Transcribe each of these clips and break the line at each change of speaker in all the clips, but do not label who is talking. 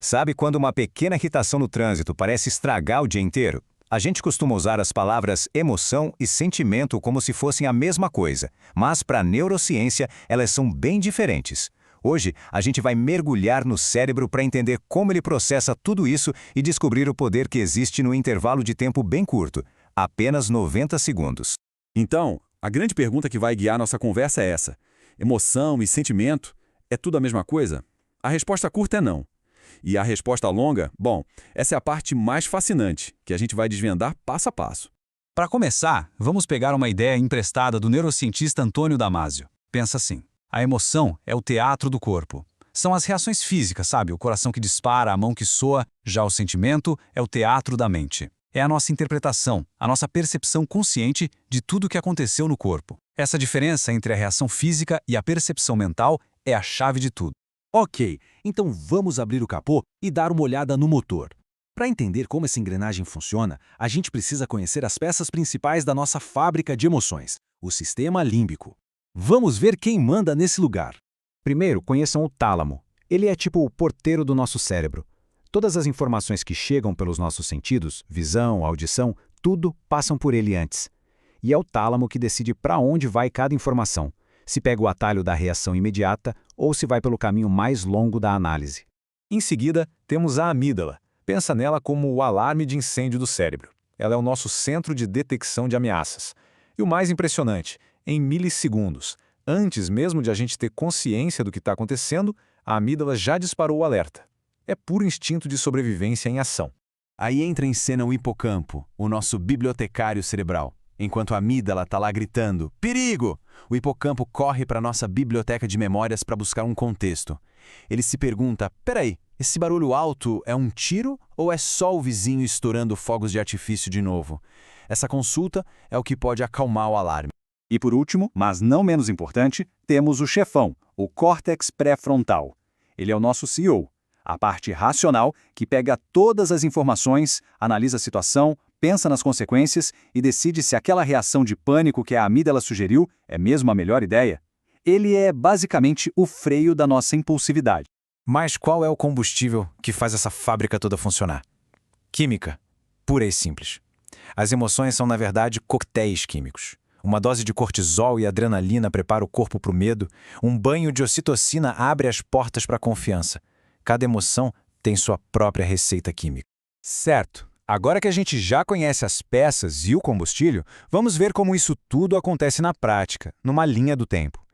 Sabe quando uma pequena irritação no trânsito parece estragar o dia inteiro? A gente costuma usar as palavras emoção e sentimento como se fossem a mesma coisa, mas para a neurociência elas são bem diferentes. Hoje, a gente vai mergulhar no cérebro para entender como ele processa tudo isso e descobrir o poder que existe no intervalo de tempo bem curto, apenas 90 segundos.
Então, a grande pergunta que vai guiar nossa conversa é essa. Emoção e sentimento, é tudo a mesma coisa? A resposta curta é não. E a resposta longa, bom, essa é a parte mais fascinante, que a gente vai desvendar passo a passo.
Para começar, vamos pegar uma ideia emprestada do neurocientista Antônio Damasio. Pensa assim, a emoção é o teatro do corpo. São as reações físicas, sabe? O coração que dispara, a mão que soa. Já o sentimento é o teatro da mente. É a nossa interpretação, a nossa percepção consciente de tudo o que aconteceu no corpo. Essa diferença entre a reação física e a percepção mental é a chave de tudo.
Ok, então vamos abrir o capô e dar uma olhada no motor. Para entender como essa engrenagem funciona, a gente precisa conhecer as peças principais da nossa fábrica de emoções, o sistema límbico. Vamos ver quem manda nesse lugar.
Primeiro, conheçam o tálamo. Ele é tipo o porteiro do nosso cérebro. Todas as informações que chegam pelos nossos sentidos, visão, audição, tudo passam por ele antes. E é o tálamo que decide para onde vai cada informação, se pega o atalho da reação imediata ou se vai pelo caminho mais longo da análise.
Em seguida, temos a amígdala. Pensa nela como o alarme de incêndio do cérebro. Ela é o nosso centro de detecção de ameaças. E o mais impressionante, em milissegundos, antes mesmo de a gente ter consciência do que está acontecendo, a amígdala já disparou o alerta. É puro instinto de sobrevivência em ação.
Aí entra em cena o hipocampo, o nosso bibliotecário cerebral. Enquanto a amígdala está lá gritando, perigo! O hipocampo corre para a nossa biblioteca de memórias para buscar um contexto. Ele se pergunta, peraí, esse barulho alto é um tiro ou é só o vizinho estourando fogos de artifício de novo? Essa consulta é o que pode acalmar o alarme.
E por último, mas não menos importante, temos o chefão, o córtex pré-frontal. Ele é o nosso CEO, a parte racional que pega todas as informações, analisa a situação, pensa nas consequências e decide se aquela reação de pânico que a amígdala sugeriu é mesmo a melhor ideia. Ele é basicamente o freio da nossa impulsividade.
Mas qual é o combustível que faz essa fábrica toda funcionar? Química, pura e simples. As emoções são, na verdade, coquetéis químicos. Uma dose de cortisol e adrenalina prepara o corpo para o medo, um banho de ocitocina abre as portas para a confiança. Cada emoção tem sua própria receita química. Certo. Agora que a gente já conhece as peças e o combustível, vamos ver como isso tudo acontece na prática, numa linha do tempo.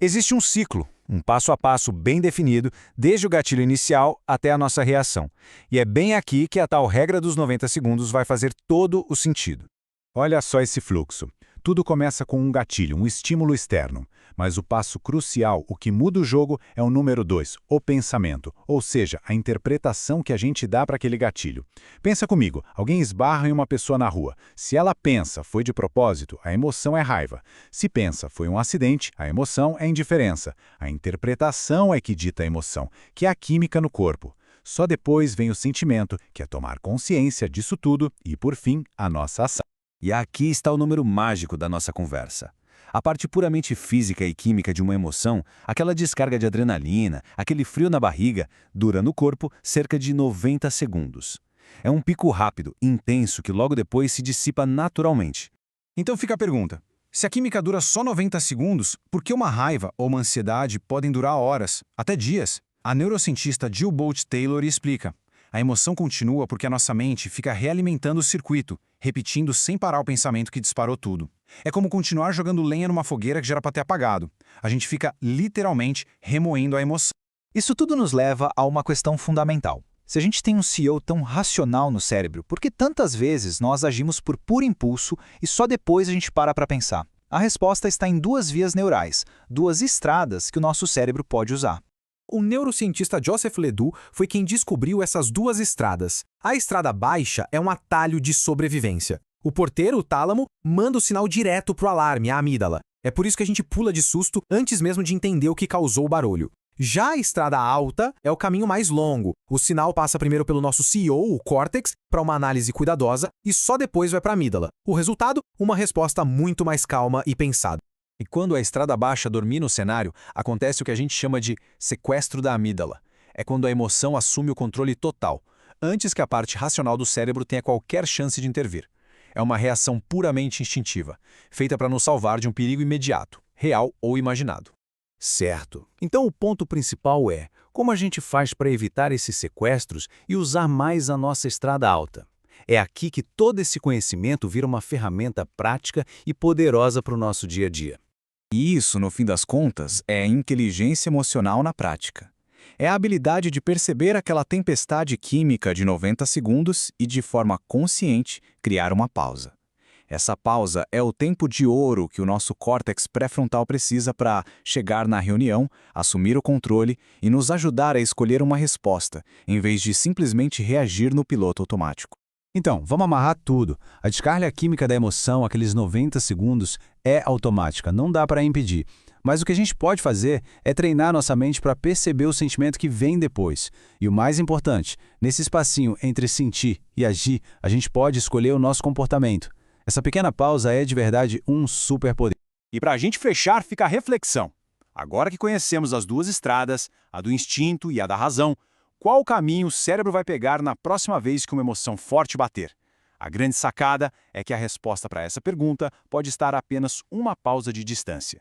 Existe um ciclo, um passo a passo bem definido, desde o gatilho inicial até a nossa reação. E é bem aqui que a tal regra dos 90 segundos vai fazer todo o sentido.
Olha só esse fluxo. Tudo começa com um gatilho, um estímulo externo. Mas o passo crucial, o que muda o jogo, é o número 2, o pensamento, ou seja, a interpretação que a gente dá para aquele gatilho. Pensa comigo, alguém esbarra em uma pessoa na rua. Se ela pensa, foi de propósito, a emoção é raiva. Se pensa, foi um acidente, a emoção é indiferença. A interpretação é que dita a emoção, que é a química no corpo. Só depois vem o sentimento, que é tomar consciência disso tudo e, por fim, a nossa ação.
E aqui está o número mágico da nossa conversa. A parte puramente física e química de uma emoção, aquela descarga de adrenalina, aquele frio na barriga, dura no corpo cerca de 90 segundos. É um pico rápido, intenso, que logo depois se dissipa naturalmente.
Então fica a pergunta, se a química dura só 90 segundos, por que uma raiva ou uma ansiedade podem durar horas, até dias? A neurocientista Jill Bolte Taylor explica. A emoção continua porque a nossa mente fica realimentando o circuito, repetindo sem parar o pensamento que disparou tudo. É como continuar jogando lenha numa fogueira que já era para ter apagado. A gente fica literalmente remoendo a emoção.
Isso tudo nos leva a uma questão fundamental. Se a gente tem um CEO tão racional no cérebro, por que tantas vezes nós agimos por puro impulso e só depois a gente para pensar? A resposta está em duas vias neurais, duas estradas que o nosso cérebro pode usar.
O neurocientista Joseph Ledoux foi quem descobriu essas duas estradas. A estrada baixa é um atalho de sobrevivência. O porteiro, o tálamo, manda o sinal direto para o alarme, a amígdala. É por isso que a gente pula de susto antes mesmo de entender o que causou o barulho. Já a estrada alta é o caminho mais longo. O sinal passa primeiro pelo nosso CEO, o córtex, para uma análise cuidadosa e só depois vai para a amígdala. O resultado? Uma resposta muito mais calma e pensada.
E quando a estrada baixa domina o cenário, acontece o que a gente chama de sequestro da amígdala.
É quando a emoção assume o controle total, antes que a parte racional do cérebro tenha qualquer chance de intervir. É uma reação puramente instintiva, feita para nos salvar de um perigo imediato, real ou imaginado.
Certo. Então o ponto principal é como a gente faz para evitar esses sequestros e usar mais a nossa estrada alta. É aqui que todo esse conhecimento vira uma ferramenta prática e poderosa para o nosso dia a dia.
E isso, no fim das contas, é a inteligência emocional na prática. É a habilidade de perceber aquela tempestade química de 90 segundos e, de forma consciente, criar uma pausa. Essa pausa é o tempo de ouro que o nosso córtex pré-frontal precisa para chegar na reunião, assumir o controle e nos ajudar a escolher uma resposta, em vez de simplesmente reagir no piloto automático.
Então, vamos amarrar tudo. A descarga química da emoção, aqueles 90 segundos, é automática, não dá para impedir. Mas o que a gente pode fazer é treinar nossa mente para perceber o sentimento que vem depois. E o mais importante, nesse espacinho entre sentir e agir, a gente pode escolher o nosso comportamento. Essa pequena pausa é de verdade um superpoder.
E para a gente fechar, fica a reflexão. Agora que conhecemos as duas estradas, a do instinto e a da razão, qual caminho o cérebro vai pegar na próxima vez que uma emoção forte bater? A grande sacada é que a resposta para essa pergunta pode estar a apenas uma pausa de distância.